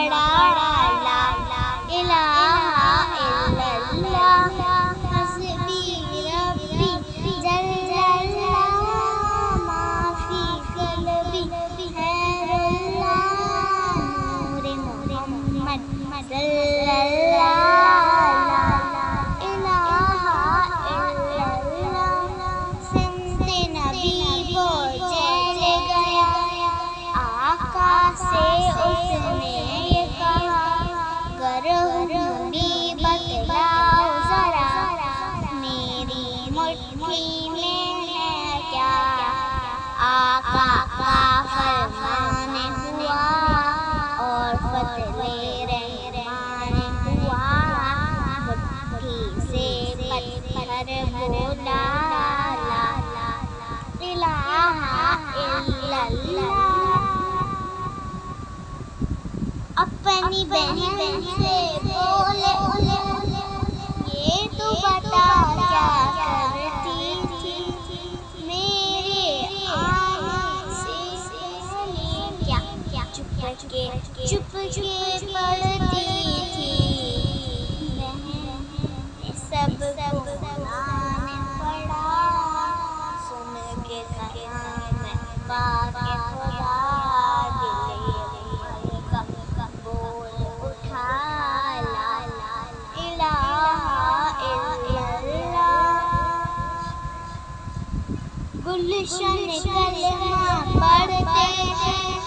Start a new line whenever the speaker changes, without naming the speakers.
पड़ा ला इलाहा इल्लल्लाह हस्बी रब्बी जल्लल्लाह माफी कल्बी खैरुल्लाह नूरे मोहम्मद सल्लल्लाह इलाहा इल्लल्लाह सिंधे नबी को चल गया आका से उसने ये कहा गर हुंगी बतलाओ जरा मेरी मुट्ठी में है क्या आका का फरमान हुआ और फतले रहमान हुआ मुट्ठी से पत्थर बोला ला इलाहा इल्लल्लाह अपनी बहन से बोले ये तो बता क्या करती थी मेरे आने से क्या चुप के पढ़ती थी बहन सब कुरान पढ़ा सुन के कलाम पाक खुदा बोल उठा ला इलाहा इल्लल्लाह गुलशन कलमा पढ़ते हैं